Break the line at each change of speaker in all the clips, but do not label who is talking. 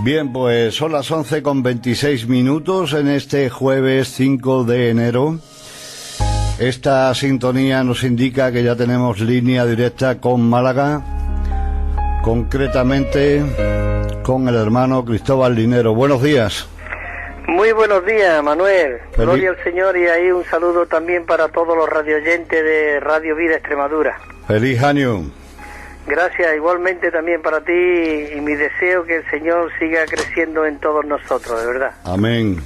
Bien, pues son las 11:26 en este jueves 5 de enero. Esta sintonía nos indica que ya tenemos línea directa con Málaga, concretamente con el hermano Cristóbal Linero. Buenos días.
Muy buenos días, Manuel. Gloria al Señor, y ahí un saludo también para todos los radioyentes de Radio Vida Extremadura.
Feliz año.
Gracias, igualmente también para ti, y mi deseo que el Señor siga creciendo en todos nosotros, de verdad.
Amén.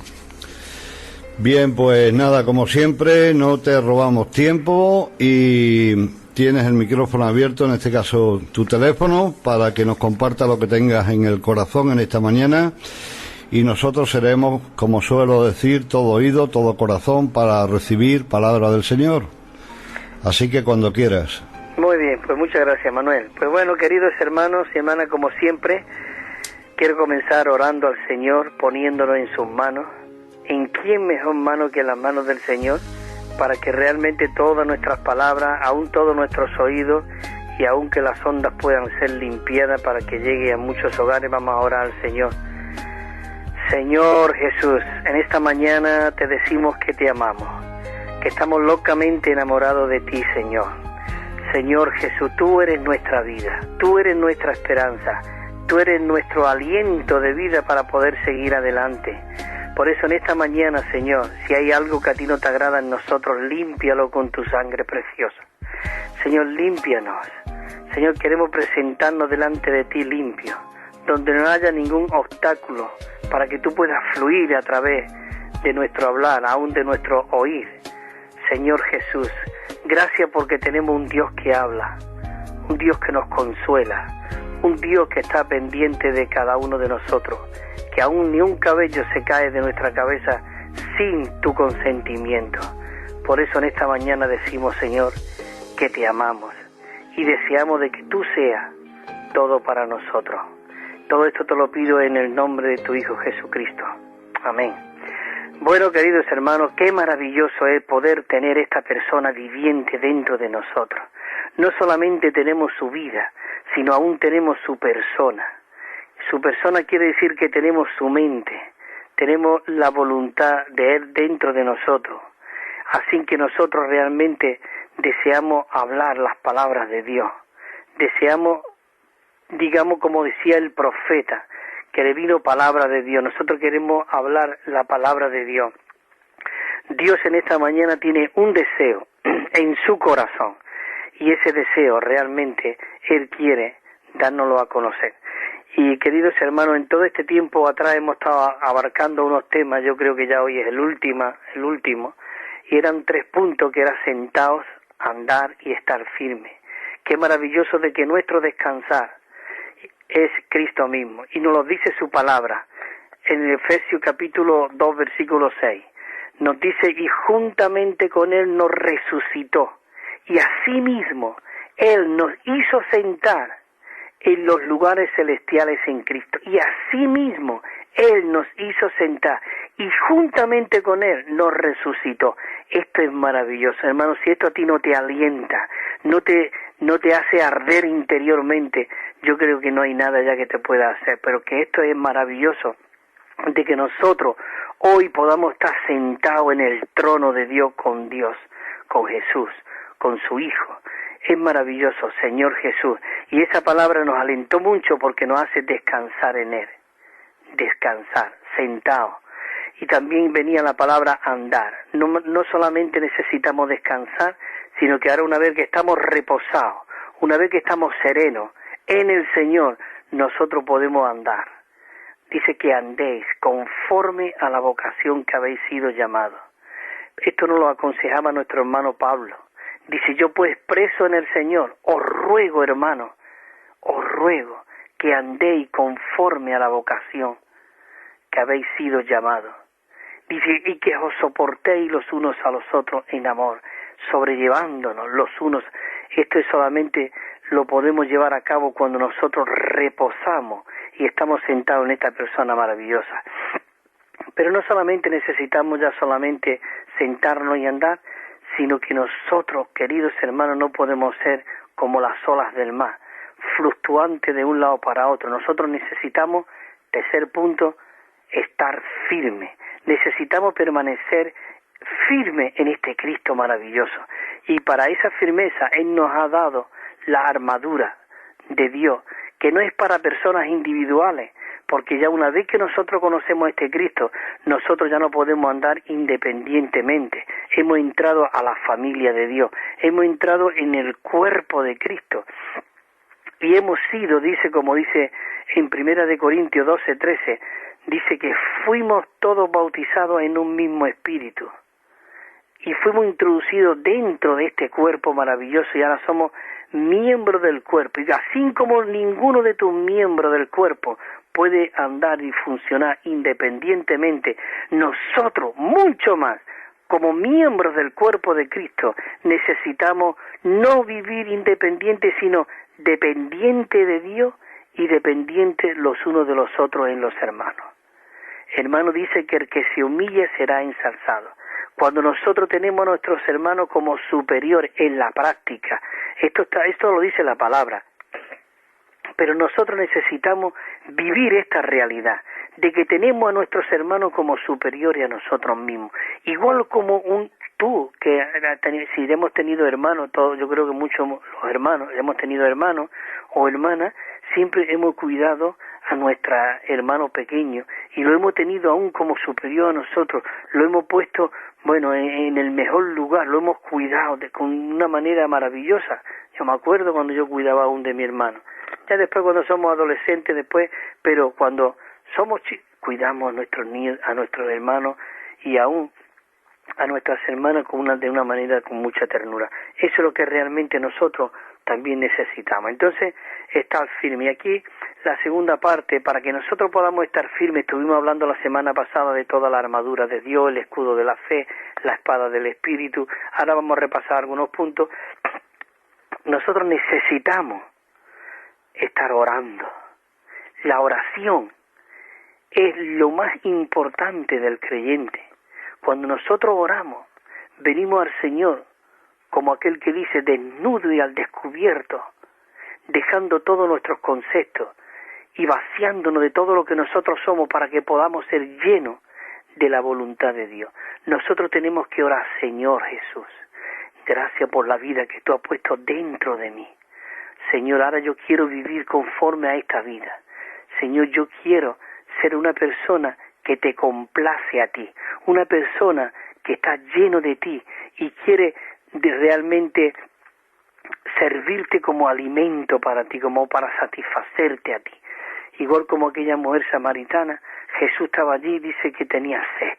Bien, pues nada, como siempre, no te robamos tiempo y tienes el micrófono abierto, en este caso tu teléfono, para que nos comparta lo que tengas en el corazón en esta mañana, y nosotros seremos, como suelo decir, todo oído, todo corazón para recibir palabra del Señor. Así que cuando quieras.
Muy bien, pues muchas gracias, Manuel. Pues bueno, queridos hermanos y hermanas, como siempre, quiero comenzar orando al Señor, poniéndolo en sus manos. ¿En quién mejor mano que en las manos del Señor? Para que realmente todas nuestras palabras, aún todos nuestros oídos, y aún que las ondas puedan ser limpiadas para que llegue a muchos hogares, vamos a orar al Señor. Señor Jesús, en esta mañana te decimos que te amamos, que estamos locamente enamorados de ti, Señor. Señor Jesús, tú eres nuestra vida, tú eres nuestra esperanza, tú eres nuestro aliento de vida para poder seguir adelante. Por eso en esta mañana, Señor, si hay algo que a ti no te agrada en nosotros, límpialo con tu sangre preciosa. Señor, límpianos. Señor, queremos presentarnos delante de ti limpio, donde no haya ningún obstáculo, para que tú puedas fluir a través de nuestro hablar, aún de nuestro oír. Señor Jesús, gracias porque tenemos un Dios que habla, un Dios que nos consuela, un Dios que está pendiente de cada uno de nosotros, que aún ni un cabello se cae de nuestra cabeza sin tu consentimiento. Por eso en esta mañana decimos, Señor, que te amamos y deseamos de que tú seas todo para nosotros. Todo esto te lo pido en el nombre de tu Hijo Jesucristo. Amén. Bueno, queridos hermanos, qué maravilloso es poder tener esta persona viviente dentro de nosotros. No solamente tenemos su vida, sino aún tenemos su persona. Su persona quiere decir que tenemos su mente, tenemos la voluntad de Él dentro de nosotros. Así que nosotros realmente deseamos hablar las palabras de Dios. Deseamos, digamos como decía el profeta, que le vino palabra de Dios. Nosotros queremos hablar la palabra de Dios. Dios en esta mañana tiene un deseo en su corazón, y ese deseo realmente Él quiere dárnoslo a conocer. Y queridos hermanos, en todo este tiempo atrás hemos estado abarcando unos temas, yo creo que ya hoy es el último, y eran 3 puntos, que eran sentados, andar y estar firme. Qué maravilloso de que nuestro descansar es Cristo mismo, y nos lo dice su palabra en Efesios capítulo 2 versículo 6. Nos dice: y juntamente con Él nos resucitó, y asimismo Él nos hizo sentar en los lugares celestiales en Cristo, y asimismo Él nos hizo sentar, y juntamente con Él nos resucitó. Esto es maravilloso, hermanos. Si esto a ti no te alienta, no te hace arder interiormente, yo creo que no hay nada ya que te pueda hacer. Pero que esto es maravilloso, de que nosotros hoy podamos estar sentados en el trono de Dios, con Jesús, con su Hijo. Es maravilloso, Señor Jesús. Y esa palabra nos alentó mucho porque nos hace descansar en Él. Descansar, sentado. Y también venía la palabra andar. No solamente necesitamos descansar, sino que ahora, una vez que estamos reposados, una vez que estamos serenos en el Señor, nosotros podemos andar. Dice que andéis conforme a la vocación que habéis sido llamados. Esto nos lo aconsejaba nuestro hermano Pablo. Dice: yo pues, preso en el Señor, os ruego, hermano, os ruego que andéis conforme a la vocación que habéis sido llamados. Dice: y que os soportéis los unos a los otros en amor, sobrellevándonos los unos. Esto solamente lo podemos llevar a cabo cuando nosotros reposamos y estamos sentados en esta persona maravillosa. Pero no solamente necesitamos ya solamente sentarnos y andar, sino que nosotros, queridos hermanos, no podemos ser como las olas del mar, fluctuantes de un lado para otro. Nosotros necesitamos Tercer punto, estar firme. Necesitamos permanecer firme en este Cristo maravilloso. Y para esa firmeza Él nos ha dado la armadura de Dios, que no es para personas individuales, porque ya una vez que nosotros conocemos a este Cristo, nosotros ya no podemos andar independientemente. Hemos entrado a la familia de Dios, hemos entrado en el cuerpo de Cristo. Y hemos sido, dice, como dice en 1 Corintios 12:13, dice que fuimos todos bautizados en un mismo espíritu. Y fuimos introducidos dentro de este cuerpo maravilloso y ahora somos miembros del cuerpo. Y así como ninguno de tus miembros del cuerpo puede andar y funcionar independientemente, nosotros, mucho más, como miembros del cuerpo de Cristo, necesitamos no vivir independientes, sino dependiente de Dios y dependientes los unos de los otros en los hermanos. Hermano dice que el que se humille será ensalzado. Cuando nosotros tenemos a nuestros hermanos como superiores en la práctica, esto lo dice la palabra, pero nosotros necesitamos vivir esta realidad de que tenemos a nuestros hermanos como superiores a nosotros mismos, igual como tú, que si hemos tenido hermanos, todos, yo creo que muchos los hermanos, hemos tenido hermanos o hermanas, siempre hemos cuidado a nuestro hermano pequeño y lo hemos tenido aún como superior a nosotros, lo hemos puesto, bueno, en el mejor lugar, lo hemos cuidado con una manera maravillosa. Yo me acuerdo cuando yo cuidaba aún de mi hermano, ya después cuando somos adolescentes después, pero cuando somos chicos, cuidamos a nuestros niños, a nuestros hermanos y aún a nuestras hermanas de una manera con mucha ternura. Eso es lo que realmente nosotros también necesitamos. Entonces, estar firme. Y aquí la segunda parte, para que nosotros podamos estar firmes, estuvimos hablando la semana pasada de toda la armadura de Dios, el escudo de la fe, la espada del Espíritu. Ahora vamos a repasar algunos puntos. Nosotros necesitamos estar orando. La oración es lo más importante del creyente. Cuando nosotros oramos, venimos al Señor como aquel que dice desnudo y al descubierto, dejando todos nuestros conceptos y vaciándonos de todo lo que nosotros somos para que podamos ser llenos de la voluntad de Dios. Nosotros tenemos que orar, Señor Jesús, gracias por la vida que tú has puesto dentro de mí. Señor, ahora yo quiero vivir conforme a esta vida. Señor, yo quiero ser una persona que te complace a ti, una persona que está lleno de ti y quiere realmente servirte como alimento para ti, como para satisfacerte a ti. Igual como aquella mujer samaritana, Jesús estaba allí y dice que tenía sed.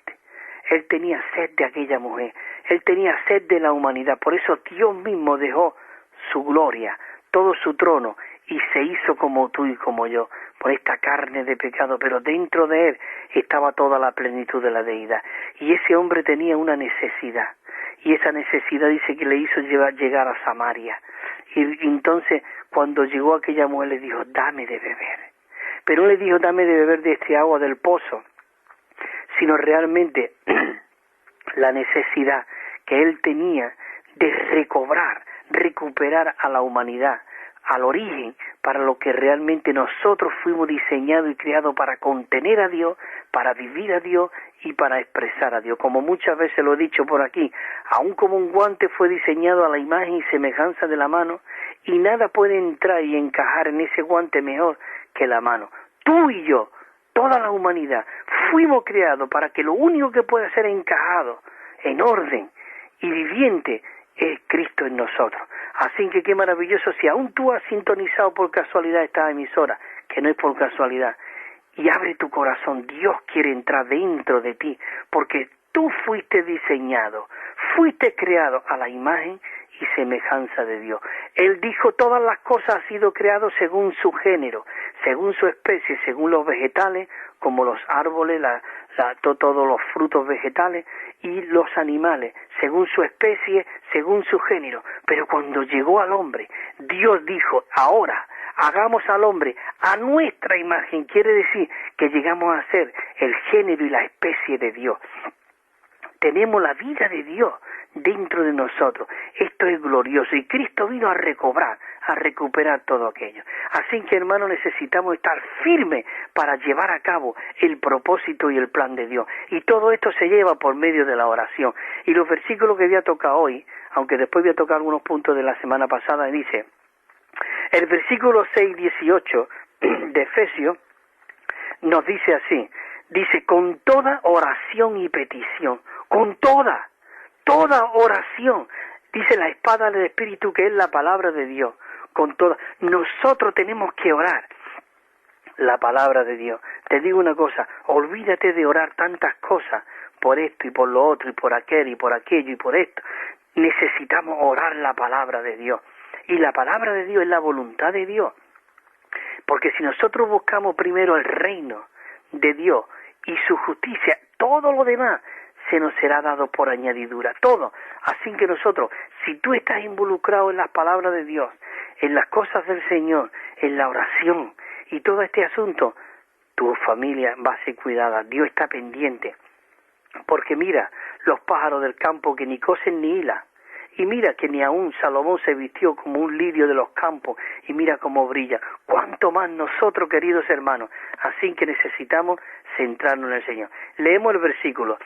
Él tenía sed de aquella mujer, él tenía sed de la humanidad. Por eso Dios mismo dejó su gloria, todo su trono, y se hizo como tú y como yo, por esta carne de pecado, pero dentro de él estaba toda la plenitud de la deidad. Y ese hombre tenía una necesidad, y esa necesidad dice que le hizo llegar a Samaria. Y entonces, cuando llegó aquella mujer, le dijo, dame de beber. Pero no le dijo, dame de beber de este agua del pozo, sino realmente la necesidad que él tenía de recuperar a la humanidad, al origen, para lo que realmente nosotros fuimos diseñados y creados para contener a Dios, para vivir a Dios y para expresar a Dios. Como muchas veces lo he dicho por aquí, aun como un guante fue diseñado a la imagen y semejanza de la mano, y nada puede entrar y encajar en ese guante mejor que la mano. Tú y yo, toda la humanidad, fuimos creados para que lo único que pueda ser encajado en orden y viviente es Cristo en nosotros. Así que qué maravilloso si aún tú has sintonizado por casualidad esta emisora, que no es por casualidad, y abre tu corazón. Dios quiere entrar dentro de ti, porque tú fuiste diseñado, fuiste creado a la imagen y semejanza de Dios. Él dijo, todas las cosas han sido creadas según su género, según su especie, según los vegetales, como los árboles, todos los frutos vegetales, y los animales, según su especie, según su género. Pero cuando llegó al hombre, Dios dijo, ahora hagamos al hombre a nuestra imagen. Quiere decir que llegamos a ser el género y la especie de Dios. tenemos la vida de Dios dentro de nosotros. Esto es glorioso y Cristo vino a recuperar todo aquello. Así que, hermano, necesitamos estar firmes para llevar a cabo el propósito y el plan de Dios. Y todo esto se lleva por medio de la oración. Y los versículos que voy a tocar hoy, aunque después voy a tocar algunos puntos de la semana pasada, dice, el versículo 6-18 de Efesios nos dice así, dice, con toda oración y petición, con toda oración, dice la espada del Espíritu, que es la palabra de Dios, con toda, nosotros tenemos que orar la palabra de Dios. Te digo una cosa, olvídate de orar tantas cosas, por esto y por lo otro, y por aquel, y por aquello, y por esto. Necesitamos orar la palabra de Dios, y la palabra de Dios es la voluntad de Dios, porque si nosotros buscamos primero el reino de Dios y su justicia, todo lo demás se nos será dado por añadidura, todo. Así que nosotros, si tú estás involucrado en las palabras de Dios, en las cosas del Señor, en la oración y todo este asunto, tu familia va a ser cuidada, Dios está pendiente. Porque mira, los pájaros del campo que ni cosen ni hilan, y mira que ni aún Salomón se vistió como un lirio de los campos, y mira cómo brilla. ¿Cuánto más nosotros, queridos hermanos? Así que necesitamos centrarnos en el Señor. Leemos el versículo.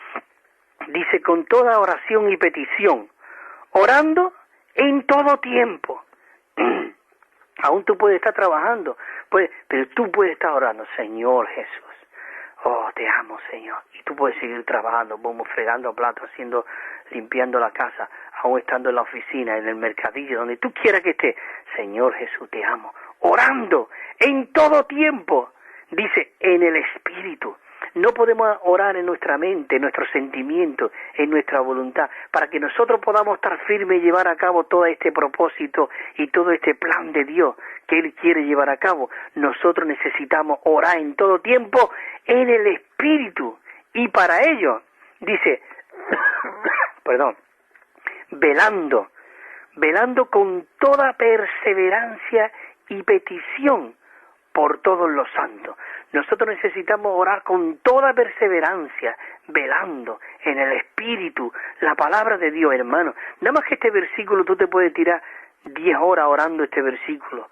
Dice, con toda oración y petición, orando en todo tiempo. Aún tú puedes estar trabajando, pero tú puedes estar orando, Señor Jesús. Oh, te amo, Señor. Y tú puedes seguir trabajando, vamos fregando platos, limpiando la casa, aún estando en la oficina, en el mercadillo, donde tú quieras que estés. Señor Jesús, te amo. Orando en todo tiempo. Dice, en el Espíritu. No podemos orar en nuestra mente, en nuestros sentimientos, en nuestra voluntad, para que nosotros podamos estar firmes y llevar a cabo todo este propósito y todo este plan de Dios que Él quiere llevar a cabo. Nosotros necesitamos orar en todo tiempo en el Espíritu. Y para ello, dice, velando con toda perseverancia y petición por todos los santos. Nosotros necesitamos orar con toda perseverancia, velando en el Espíritu, la palabra de Dios, hermano. Nada más que este versículo, tú te puedes tirar 10 horas orando este versículo.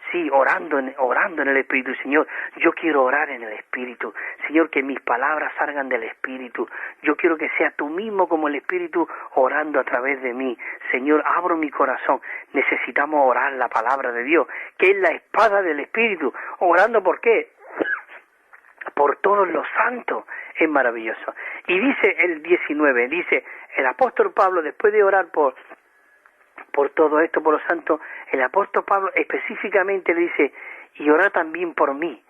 Sí, orando en el Espíritu. Señor, yo quiero orar en el Espíritu. Señor, que mis palabras salgan del Espíritu. Yo quiero que sea tú mismo como el Espíritu orando a través de mí. Señor, abro mi corazón. Necesitamos orar la palabra de Dios, que es la espada del Espíritu. ¿Orando por qué? Por todos los santos. Es maravilloso. Y dice el 19, dice el apóstol Pablo, después de orar por todo esto, por los santos, el apóstol Pablo específicamente le dice, y orar también por mí,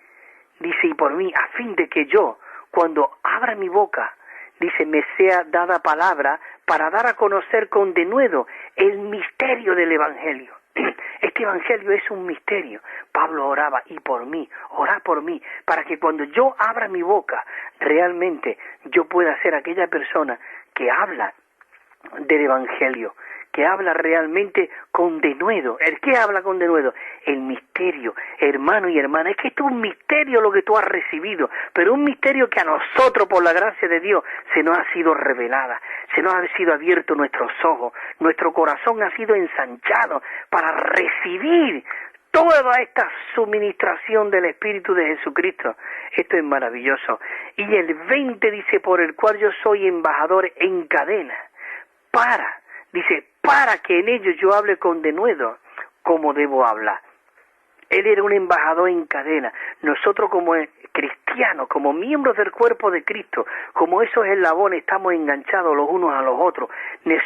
dice, y por mí, a fin de que yo, cuando abra mi boca, dice, me sea dada palabra para dar a conocer con denuedo el misterio del Evangelio. Este Evangelio es un misterio. Pablo oraba, y por mí, orá por mí, para que cuando yo abra mi boca, realmente yo pueda ser aquella persona que habla del Evangelio, que habla realmente con denuedo. ¿El qué habla con denuedo? El misterio, hermano y hermana. Es que esto es un misterio lo que tú has recibido, pero un misterio que a nosotros, por la gracia de Dios, se nos ha sido revelada, se nos ha sido abierto nuestros ojos, nuestro corazón ha sido ensanchado para recibir toda esta suministración del Espíritu de Jesucristo. Esto es maravilloso. Y el 20 dice, por el cual yo soy embajador en cadena, para que en ellos yo hable con denuedo, como debo hablar. Él era un embajador en cadena. Nosotros como cristianos, como miembros del cuerpo de Cristo, como esos eslabones, estamos enganchados los unos a los otros.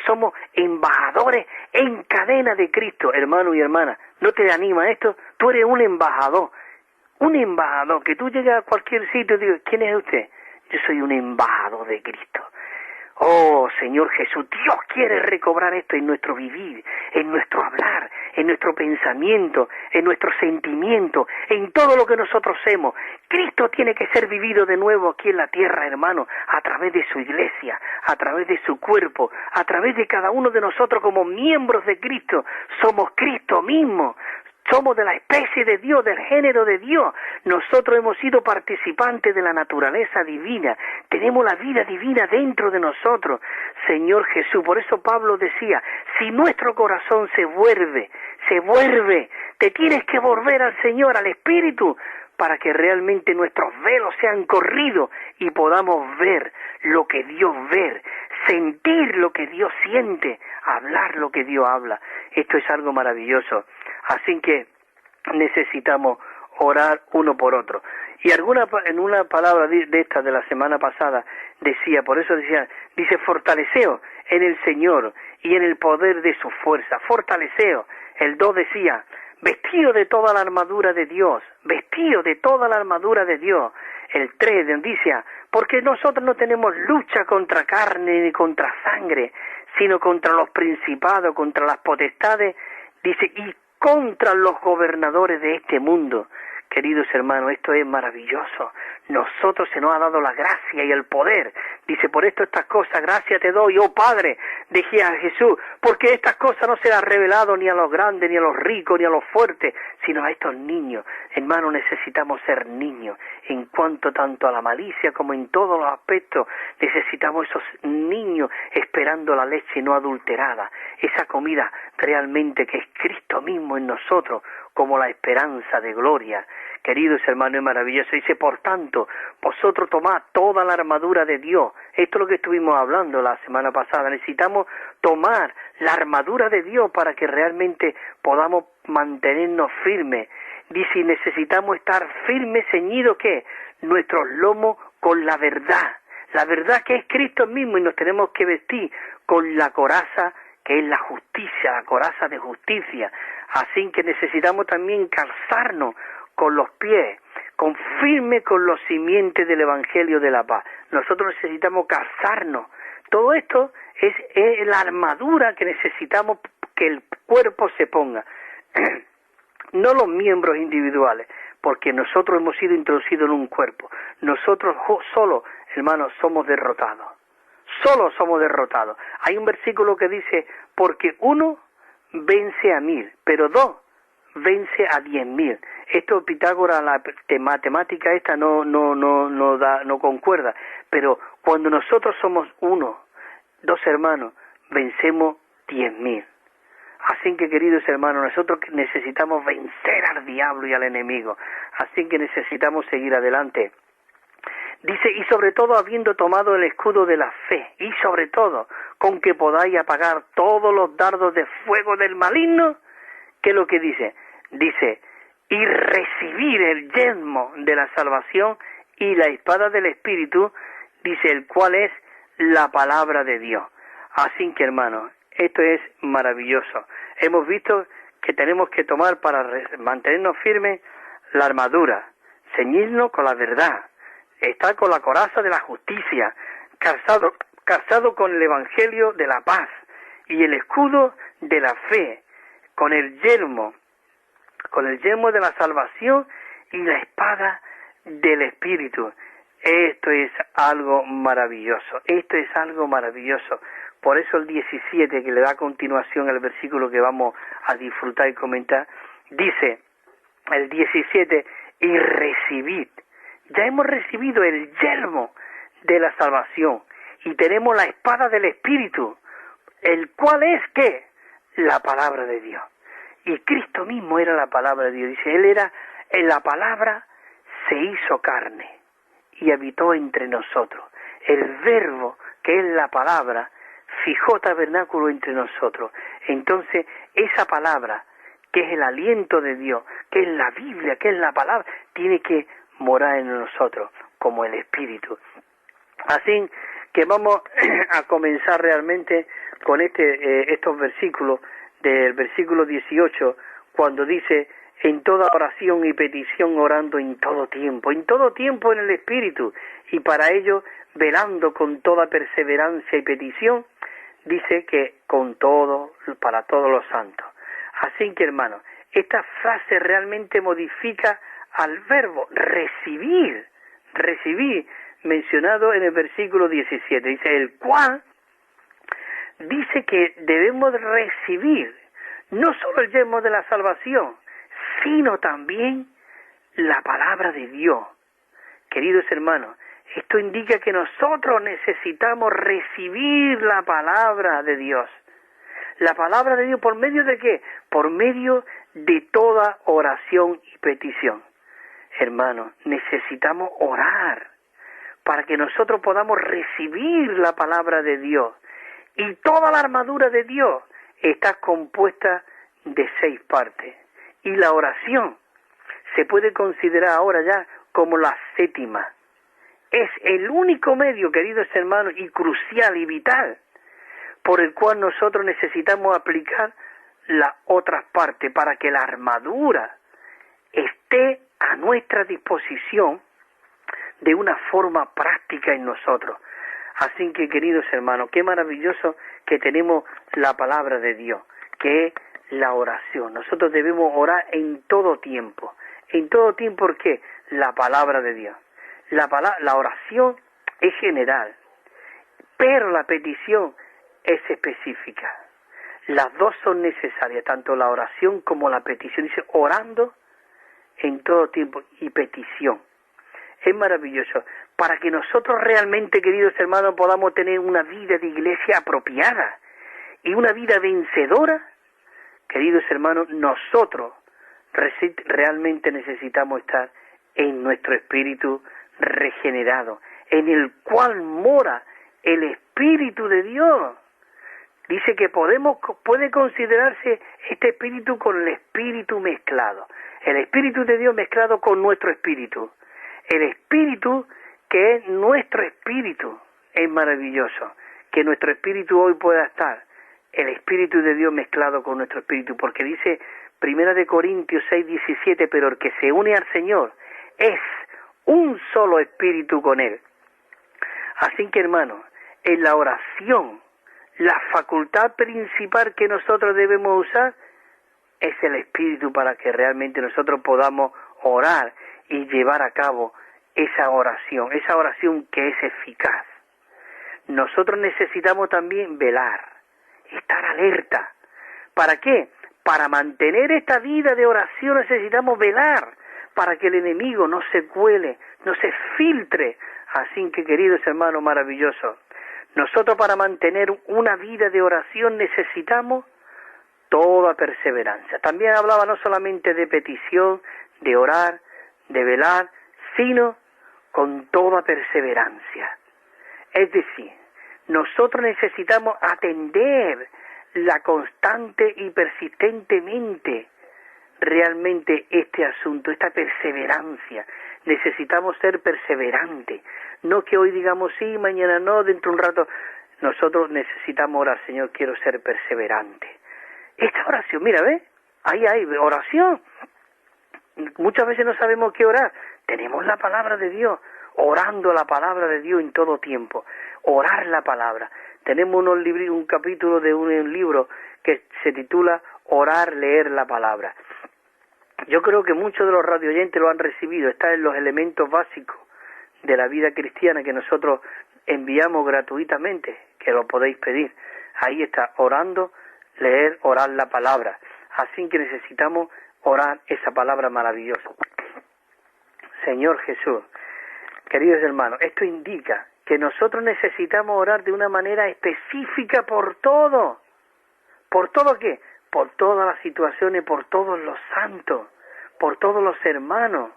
Somos embajadores en cadena de Cristo, hermano y hermana. ¿No te anima esto? Tú eres un embajador, que tú llegas a cualquier sitio y dices, ¿quién es usted? Yo soy un embajador de Cristo. Oh, Señor Jesús, Dios quiere recobrar esto en nuestro vivir, en nuestro hablar, en nuestro pensamiento, en nuestro sentimiento, en todo lo que nosotros hacemos. Cristo tiene que ser vivido de nuevo aquí en la tierra, hermano, a través de su iglesia, a través de su cuerpo, a través de cada uno de nosotros como miembros de Cristo. Somos Cristo mismo. somos de la especie de Dios, del género de Dios. Nosotros hemos sido participantes de la naturaleza divina. Tenemos la vida divina dentro de nosotros, Señor Jesús. Por eso Pablo decía, si nuestro corazón se vuelve, te tienes que volver al Señor, al Espíritu, para que realmente nuestros velos sean corridos y podamos ver lo que Dios ve, sentir lo que Dios siente, hablar lo que Dios habla. Esto es algo maravilloso. Así que necesitamos orar uno por otro. Y en una palabra de esta de la semana pasada decía, por eso dice fortaleceos en el Señor y en el poder de su fuerza. Fortaleceos. El 2 decía, vestido de toda la armadura de Dios, vestido de toda la armadura de Dios. El 3 dice, porque nosotros no tenemos lucha contra carne ni contra sangre, sino contra los principados, contra las potestades, dice, y contra los gobernadores de este mundo. Queridos hermanos, esto es maravilloso. Nosotros se nos ha dado la gracia y el poder. Dice, por esto estas cosas, gracias te doy, oh Padre, decía Jesús, porque estas cosas no se las ha revelado ni a los grandes, ni a los ricos, ni a los fuertes, sino a estos niños. Hermanos, necesitamos ser niños. En cuanto tanto a la malicia como en todos los aspectos, necesitamos esos niños esperando la leche no adulterada, esa comida realmente que es Cristo mismo en nosotros, como la esperanza de gloria. Queridos hermanos, es maravilloso. Dice, por tanto, vosotros tomad toda la armadura de Dios. Esto es lo que estuvimos hablando la semana pasada. Necesitamos tomar la armadura de Dios para que realmente podamos mantenernos firmes. Dice, necesitamos estar firmes, ceñidos, ¿qué? Nuestros lomos con la verdad. La verdad que es Cristo mismo, y nos tenemos que vestir con la coraza que es la justicia, la coraza de justicia. Así que necesitamos también calzarnos con los pies, con firme con los simientes del Evangelio de la paz. Nosotros necesitamos calzarnos. Todo esto es la armadura que necesitamos que el cuerpo se ponga. No los miembros individuales, porque nosotros hemos sido introducidos en un cuerpo. Nosotros solo, hermanos, somos derrotados. Solo somos derrotados. Hay un versículo que dice, porque 1 vence a 1000, pero 2 vence a 10.000. Esto Pitágoras, la matemática esta no concuerda, pero cuando nosotros somos 2 hermanos, vencemos 10.000. Así que, queridos hermanos, nosotros necesitamos vencer al diablo y al enemigo. Así que necesitamos seguir adelante. Dice, y sobre todo habiendo tomado el escudo de la fe, y sobre todo con que podáis apagar todos los dardos de fuego del maligno. ¿Qué es lo que dice? Dice, y recibir el yelmo de la salvación y la espada del Espíritu, dice, el cual es la palabra de Dios. Así que, hermanos, esto es maravilloso. Hemos visto que tenemos que tomar para mantenernos firmes la armadura, ceñirnos con la verdad, estar con la coraza de la justicia, calzado con el Evangelio de la paz y el escudo de la fe, con el yelmo de la salvación y la espada del Espíritu. Esto es algo maravilloso, Por eso el 17, que le da continuación al versículo que vamos a disfrutar y comentar, dice el 17, y recibid. Ya hemos recibido el yelmo de la salvación y tenemos la espada del Espíritu, el cual es, ¿qué? La palabra de Dios. Y Cristo mismo era la palabra de Dios. Dice, Él era, la palabra se hizo carne y habitó entre nosotros. El verbo, que es la palabra, fijó tabernáculo entre nosotros. Entonces, esa palabra, que es el aliento de Dios, que es la Biblia, que es la palabra, tiene que morar en nosotros como el Espíritu. Así que vamos a comenzar realmente con estos versículos, del versículo 18, cuando dice, en toda oración y petición orando en todo tiempo en el Espíritu, y para ello velando con toda perseverancia y petición, dice que con todo, para todos los santos. Así que, hermanos, esta frase realmente modifica al verbo recibir, mencionado en el versículo 17. Dice, el cual dice que debemos recibir no solo el yelmo de la salvación, sino también la palabra de Dios. Queridos hermanos, esto indica que nosotros necesitamos recibir la palabra de Dios. La palabra de Dios, ¿por medio de qué? Por medio de toda oración y petición. Hermanos, necesitamos orar para que nosotros podamos recibir la palabra de Dios. Y toda la armadura de Dios está compuesta de 6 partes. Y la oración se puede considerar ahora ya como la 7ª. Es el único medio, queridos hermanos, y crucial y vital, por el cual nosotros necesitamos aplicar las otras partes para que la armadura esté a nuestra disposición de una forma práctica en nosotros. Así que, queridos hermanos, qué maravilloso que tenemos la palabra de Dios, que es la oración. Nosotros debemos orar en todo tiempo. En todo tiempo, ¿por qué? La palabra de Dios. La oración es general, pero la petición es específica. Las dos son necesarias, tanto la oración como la petición. Dice, orando en todo tiempo y petición. Es maravilloso. Para que nosotros realmente, queridos hermanos, podamos tener una vida de iglesia apropiada y una vida vencedora, queridos hermanos, nosotros realmente necesitamos estar en nuestro espíritu regenerado, en el cual mora el Espíritu de Dios. Dice que puede considerarse este espíritu con el espíritu mezclado. El Espíritu de Dios mezclado con nuestro espíritu. El espíritu que es nuestro espíritu. Es maravilloso que nuestro espíritu hoy pueda estar. El Espíritu de Dios mezclado con nuestro espíritu. Porque dice 1 Corintios 6:17, pero el que se une al Señor es un solo espíritu con Él. Así que, hermanos, en la oración, la facultad principal que nosotros debemos usar es el Espíritu para que realmente nosotros podamos orar y llevar a cabo esa oración que es eficaz. Nosotros necesitamos también velar, estar alerta. ¿Para qué? Para mantener esta vida de oración necesitamos velar, para que el enemigo no se cuele, no se filtre. Así que, queridos hermanos maravillosos, nosotros para mantener una vida de oración necesitamos toda perseverancia. También hablaba no solamente de petición, de orar, de velar, sino con toda perseverancia. Es decir, nosotros necesitamos atender la constante y persistentemente realmente este asunto, esta perseverancia. Necesitamos ser perseverantes, no que hoy digamos sí, mañana no, dentro de un rato. Nosotros necesitamos orar, Señor, quiero ser perseverante. Esta oración, mira, ¿ves? Ahí hay oración. Muchas veces no sabemos qué orar. Tenemos la palabra de Dios, orando la palabra de Dios en todo tiempo. Orar la palabra. Tenemos un capítulo de un libro que se titula Orar, leer la palabra. Yo creo que muchos de los radioyentes lo han recibido. Está en los elementos básicos de la vida cristiana que nosotros enviamos gratuitamente, que lo podéis pedir. Ahí está, orando, leer, orar la palabra. Así que necesitamos orar esa palabra maravillosa. Señor Jesús, queridos hermanos, esto indica que nosotros necesitamos orar de una manera específica por todo. ¿Por todo qué? Por todas las situaciones, por todos los santos, por todos los hermanos.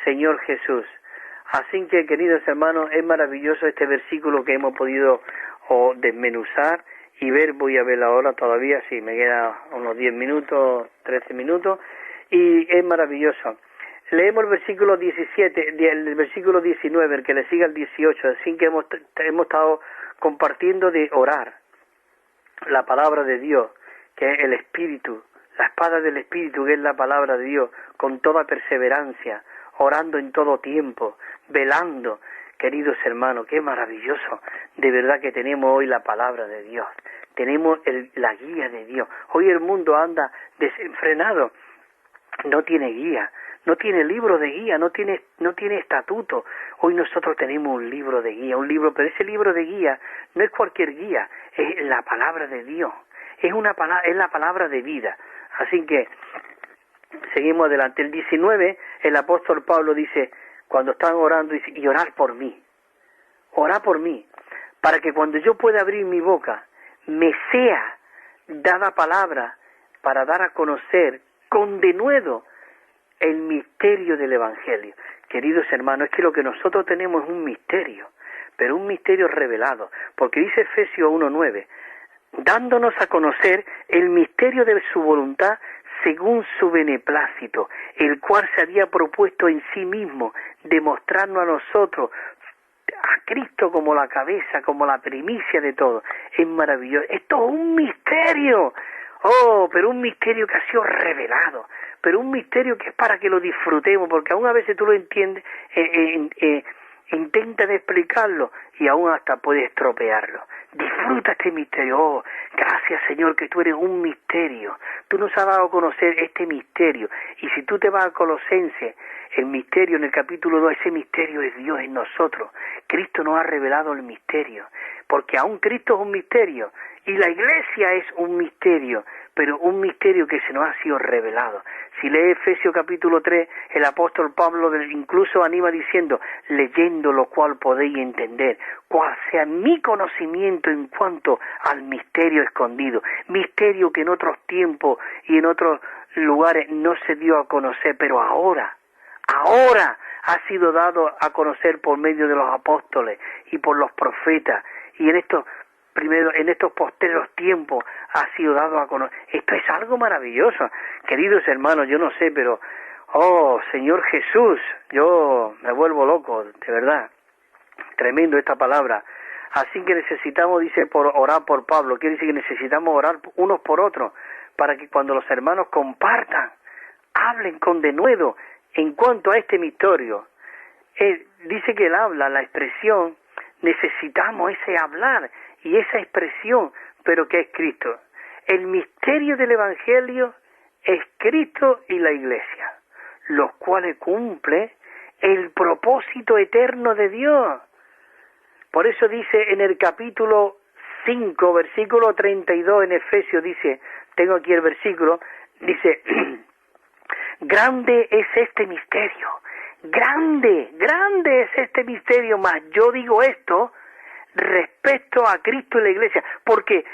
Señor Jesús. Así que, queridos hermanos, es maravilloso este versículo que hemos podido desmenuzar y ver. Voy a ver ahora todavía, sí, me queda unos 10 minutos, 13 minutos, y es maravilloso. Leemos el versículo 17, el versículo 19, el que le siga el 18, así que hemos estado compartiendo de orar la palabra de Dios, que es el Espíritu, la espada del Espíritu, que es la palabra de Dios, con toda perseverancia, orando en todo tiempo, velando. Queridos hermanos, qué maravilloso, de verdad que tenemos hoy la palabra de Dios, tenemos la guía de Dios. Hoy el mundo anda desenfrenado, no tiene guía, no tiene libro de guía, no tiene estatuto. Hoy nosotros tenemos un libro de guía, pero ese libro de guía no es cualquier guía, es la palabra de Dios, es la palabra de vida. Así que Seguimos adelante. El 19, el apóstol Pablo dice, cuando están orando, dice, y orar por mí, para que cuando yo pueda abrir mi boca, me sea dada palabra para dar a conocer con denuedo el misterio del Evangelio. Queridos hermanos, es que lo que nosotros tenemos es un misterio, pero un misterio revelado, porque dice Efesios 1:9, dándonos a conocer el misterio de su voluntad según su beneplácito, el cual se había propuesto en sí mismo demostrarnos a nosotros a Cristo como la cabeza, como la primicia de todo. Es maravilloso. Esto es un misterio. Oh, pero un misterio que ha sido revelado, pero un misterio que es para que lo disfrutemos, porque aún a veces tú lo entiendes, intentas explicarlo y aún hasta puedes estropearlo. Disfruta este misterio. Oh, gracias Señor que tú eres un misterio. Tú nos has dado a conocer este misterio. Y si tú te vas a Colosenses, el misterio en el capítulo 2, ese misterio es Dios en nosotros. Cristo nos ha revelado el misterio, porque aún Cristo es un misterio y la iglesia es un misterio, pero un misterio que se nos ha sido revelado. Si lee Efesios capítulo 3, el apóstol Pablo incluso anima diciendo, leyendo lo cual podéis entender, cuál sea mi conocimiento en cuanto al misterio escondido, misterio que en otros tiempos y en otros lugares no se dio a conocer, pero ahora ha sido dado a conocer por medio de los apóstoles y por los profetas, y en estos postreros tiempos ha sido dado a conocer. Esto es algo maravilloso, queridos hermanos. Yo no sé, pero oh Señor Jesús, yo me vuelvo loco, de verdad, tremendo esta palabra. Así que necesitamos, dice, orar por Pablo, quiere decir que necesitamos orar unos por otros, para que cuando los hermanos compartan, hablen con denuedo en cuanto a este misterio. Dice que él habla, la expresión, necesitamos ese hablar y esa expresión, pero que es Cristo. El misterio del Evangelio es Cristo y la Iglesia, los cuales cumple el propósito eterno de Dios. Por eso dice en el capítulo 5, versículo 32 en Efesios, dice, tengo aquí el versículo, dice, grande es este misterio, grande es este misterio, mas yo digo esto respecto a Cristo y la Iglesia, porque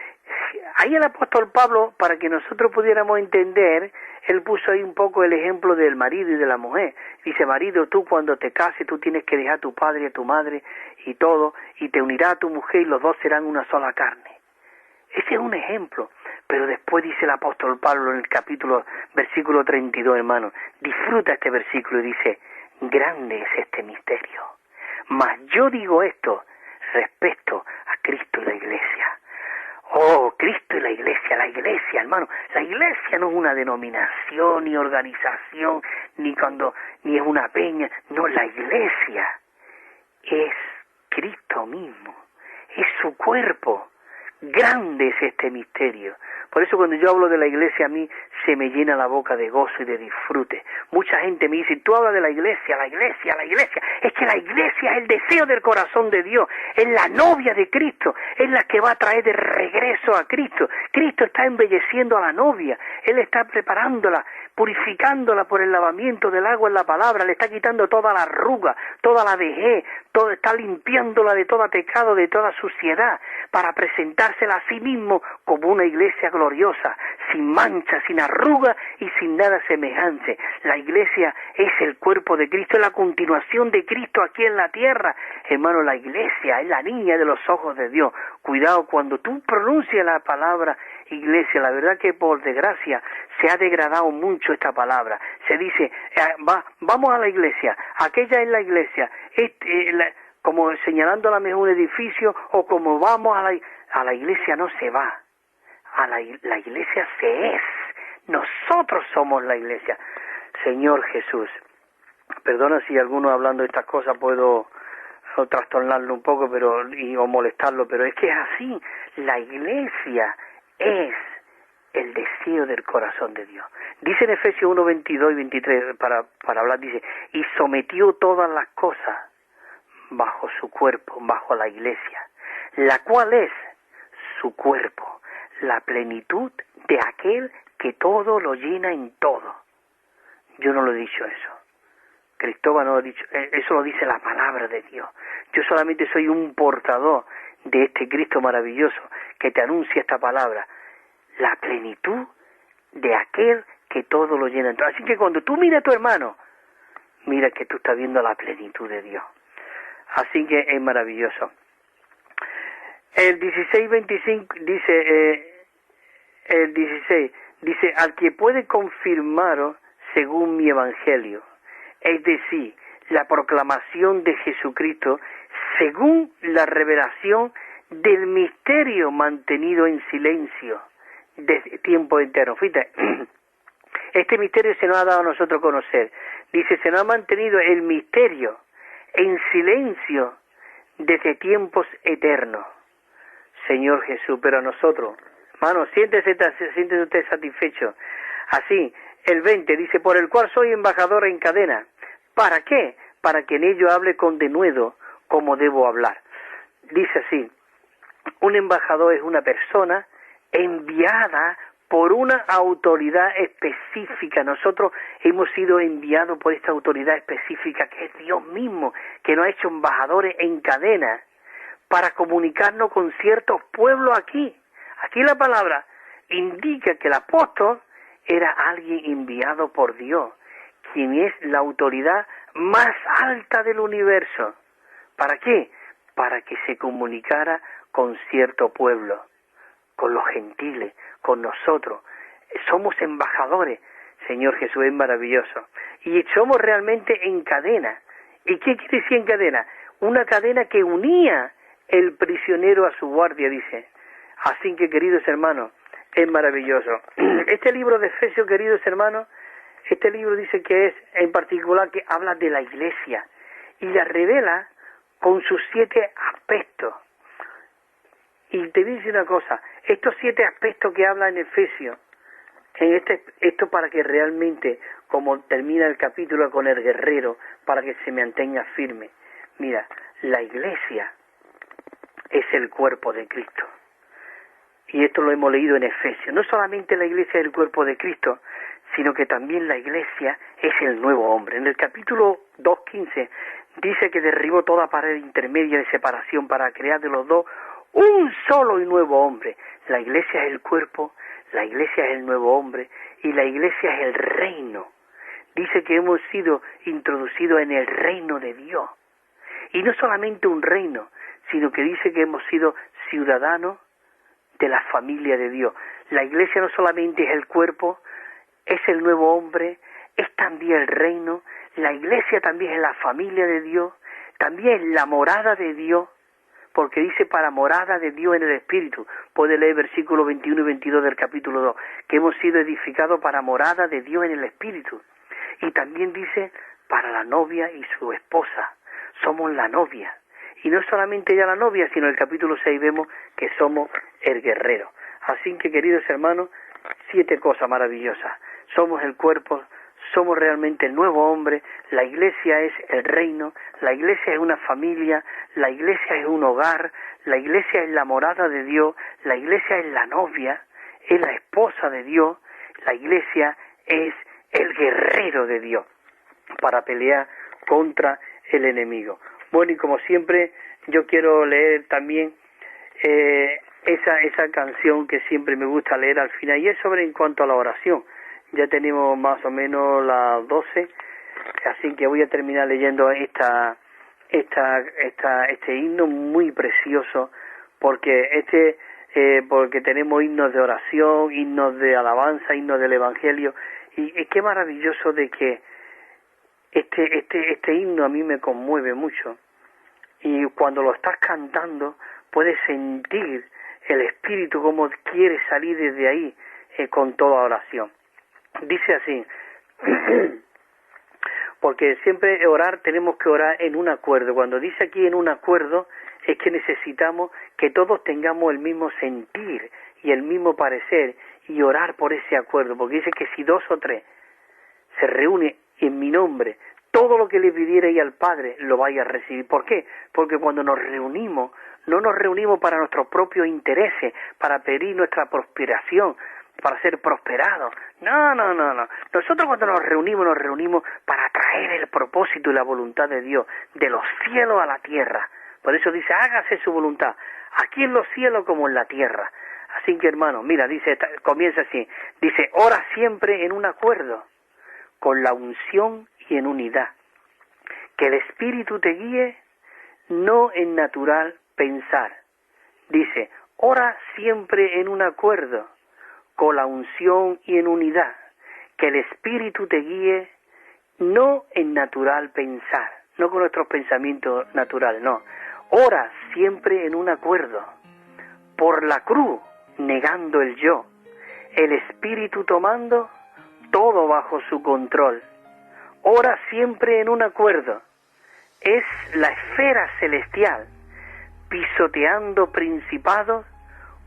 ahí el apóstol Pablo, para que nosotros pudiéramos entender, él puso ahí un poco el ejemplo del marido y de la mujer. Dice, marido, tú cuando te cases, tú tienes que dejar a tu padre y a tu madre y todo, y te unirá a tu mujer y los dos serán una sola carne. Ese es un ejemplo. Pero después dice el apóstol Pablo en el capítulo, versículo 32, hermano, disfruta este versículo y dice, grande es este misterio, mas yo digo esto respecto a Cristo y la Iglesia. Oh, Cristo y la Iglesia, hermano, la Iglesia no es una denominación, ni organización, ni es una peña, no, la Iglesia es Cristo mismo, es su cuerpo. Grande es este misterio. Por eso cuando yo hablo de la Iglesia, a mí se me llena la boca de gozo y de disfrute. Mucha gente me dice, tú hablas de la Iglesia. Es que la Iglesia es el deseo del corazón de Dios, es la novia de Cristo, es la que va a traer de regreso a Cristo. Cristo está embelleciendo a la novia, Él está preparándola, purificándola por el lavamiento del agua en la palabra, le está quitando toda la arruga, toda la vejez, está limpiándola de todo pecado, de toda suciedad, para presentársela a sí mismo como una iglesia gloriosa, sin mancha, sin arruga y sin nada semejante. La iglesia es el cuerpo de Cristo, es la continuación de Cristo aquí en la tierra. Hermano, la iglesia es la niña de los ojos de Dios. Cuidado cuando tú pronuncias la palabra iglesia, la verdad que por desgracia se ha degradado mucho esta palabra. Se dice, vamos a la iglesia, aquella es la iglesia, como señalando a la mejor un edificio, o como vamos a la iglesia. No se va, la iglesia se es, nosotros somos la iglesia. Señor Jesús, perdona si alguno hablando de estas cosas puedo trastornarlo un poco o molestarlo, pero es que es así. La iglesia es el deseo del corazón de Dios. Dice en Efesios 1, 22 y 23, para hablar, dice, y sometió todas las cosas bajo su cuerpo, bajo la iglesia, la cual es su cuerpo, la plenitud de aquel que todo lo llena en todo. Yo no lo he dicho eso. Cristóbal no lo ha dicho. Eso lo dice la palabra de Dios. Yo solamente soy un portador de este Cristo maravilloso que te anuncia esta palabra. La plenitud de aquel que todo lo llena. Así que cuando tú miras a tu hermano, mira que tú estás viendo la plenitud de Dios. Así que es maravilloso. El 16:25 dice, el 16 dice, al que puede confirmaros según mi evangelio, es decir, la proclamación de Jesucristo según la revelación del misterio mantenido en silencio desde tiempo entero. Fíjate, este misterio se nos ha dado a nosotros a conocer. Dice, se nos ha mantenido el misterio en silencio desde tiempos eternos. Señor Jesús, pero a nosotros, hermano, siéntese usted satisfecho. Así, el 20 dice, por el cual soy embajador en cadena. ¿Para qué? Para que en ello hable con denuedo como debo hablar. Dice así, un embajador es una persona enviada por una autoridad específica. Nosotros hemos sido enviados por esta autoridad específica que es Dios mismo, que nos ha hecho embajadores en cadena para comunicarnos con ciertos pueblos aquí. Aquí la palabra indica que el apóstol era alguien enviado por Dios, quien es la autoridad más alta del universo. ¿Para qué? Para que se comunicara con cierto pueblo, con los gentiles, con nosotros. Somos embajadores. Señor Jesús, es maravilloso. Y somos realmente en cadena. ¿Y qué quiere decir en cadena? Una cadena que unía el prisionero a su guardia, dice. Así que, queridos hermanos, es maravilloso. Este libro de Efesios, queridos hermanos, este libro dice que es, en particular, que habla de la iglesia y la revela con sus 7 aspectos. Y te dice una cosa, estos 7 aspectos que habla en Efesios, esto para que realmente, como termina el capítulo con el guerrero, para que se mantenga firme. Mira, la iglesia es el cuerpo de Cristo. Y esto lo hemos leído en Efesios. No solamente la iglesia es el cuerpo de Cristo, sino que también la iglesia es el nuevo hombre. En el capítulo 2:15 dice que derribó toda pared intermedia de separación para crear de los dos un solo y nuevo hombre. La iglesia es el cuerpo, la iglesia es el nuevo hombre y la iglesia es el reino. Dice que hemos sido introducidos en el reino de Dios. Y no solamente un reino, sino que dice que hemos sido ciudadanos de la familia de Dios. La iglesia no solamente es el cuerpo, es el nuevo hombre, es también el reino. La iglesia también es la familia de Dios, también es la morada de Dios, porque dice para morada de Dios en el Espíritu. Puede leer versículos 21 y 22 del capítulo 2, que hemos sido edificados para morada de Dios en el Espíritu. Y también dice para la novia y su esposa. Somos la novia. Y no solamente ya la novia, sino en el capítulo 6 vemos que somos el guerrero. Así que, queridos hermanos, 7 cosas maravillosas. Somos el cuerpo, somos realmente el nuevo hombre, la iglesia es el reino, la iglesia es una familia, la iglesia es un hogar, la iglesia es la morada de Dios, la iglesia es la novia, es la esposa de Dios, la iglesia es el guerrero de Dios para pelear contra el enemigo. Bueno, y como siempre, yo quiero leer también esa canción que siempre me gusta leer al final, y es sobre en cuanto a la oración. Ya tenemos más o menos las 12, así que voy a terminar leyendo este himno muy precioso, porque porque tenemos himnos de oración, himnos de alabanza, himnos del Evangelio, y qué maravilloso de que este himno a mí me conmueve mucho, y cuando lo estás cantando puedes sentir el Espíritu como quiere salir desde ahí con toda oración. Dice así, porque siempre orar tenemos que orar en un acuerdo. Cuando dice aquí en un acuerdo es que necesitamos que todos tengamos el mismo sentir y el mismo parecer y orar por ese acuerdo, porque dice que si 2 o 3 se reúnen en mi nombre, todo lo que le pidierais al Padre lo vais a recibir. ¿Por qué? Porque cuando nos reunimos, no nos reunimos para nuestros propios intereses, para pedir nuestra prosperación, para ser prosperados. No. Nosotros cuando nos reunimos para traer el propósito y la voluntad de Dios, de los cielos a la tierra. Por eso dice, hágase su voluntad, aquí en los cielos como en la tierra. Así que, hermano, mira, comienza así, dice, ora siempre en un acuerdo, con la unción y en unidad. Que el Espíritu te guíe, no en natural pensar. Dice, ora siempre en un acuerdo, con la unción y en unidad. Que el Espíritu te guíe, no en natural pensar, no con nuestros pensamientos naturales, no. Ora siempre en un acuerdo, por la cruz, negando el yo, el Espíritu tomando todo bajo su control. Ora siempre en un acuerdo, es la esfera celestial, pisoteando principados,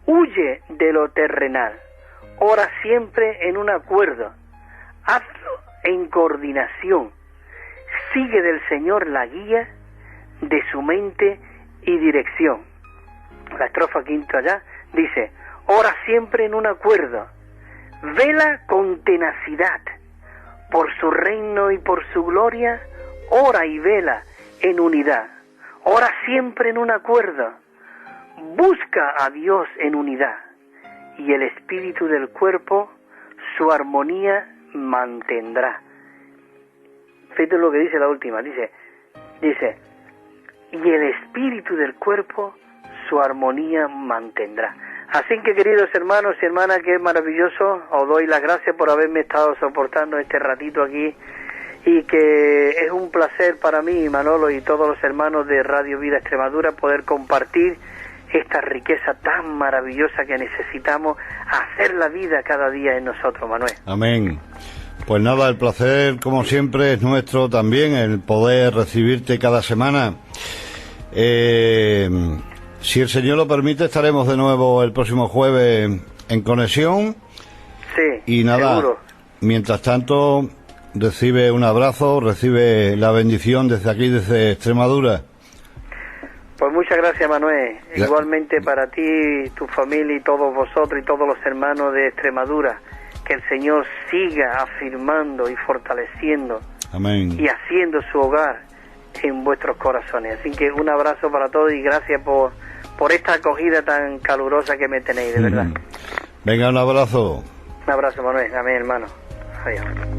huye de lo terrenal. Ora siempre en un acuerdo, hazlo en coordinación, sigue del Señor la guía de su mente y dirección. La estrofa quinta allá dice, ora siempre en un acuerdo, vela con tenacidad, por su reino y por su gloria, ora y vela en unidad. Ora siempre en un acuerdo, busca a Dios en unidad, y el espíritu del cuerpo su armonía mantendrá. Fíjate lo que dice la última, dice, y el espíritu del cuerpo su armonía mantendrá. Así que, queridos hermanos y hermanas, que es maravilloso, os doy las gracias por haberme estado soportando este ratito aquí, y que es un placer para mí, Manolo, y todos los hermanos de Radio Vida Extremadura, poder compartir esta riqueza tan maravillosa que necesitamos hacer la vida cada día en nosotros, Manuel.
Amén. Pues nada, el placer, como siempre, es nuestro también, el poder recibirte cada semana. Si el Señor lo permite, estaremos de nuevo el próximo jueves en conexión.
Sí,
y nada,
seguro.
Mientras tanto, recibe un abrazo, recibe la bendición desde aquí, desde Extremadura.
Pues muchas gracias, Manuel. Igualmente para ti, tu familia y todos vosotros y todos los hermanos de Extremadura. Que el Señor siga afirmando y fortaleciendo.
Amén.
Y haciendo su hogar en vuestros corazones. Así que un abrazo para todos y gracias por esta acogida tan calurosa que me tenéis, de verdad.
Venga, un abrazo.
Un abrazo, Manuel. Amén, hermano. Adiós.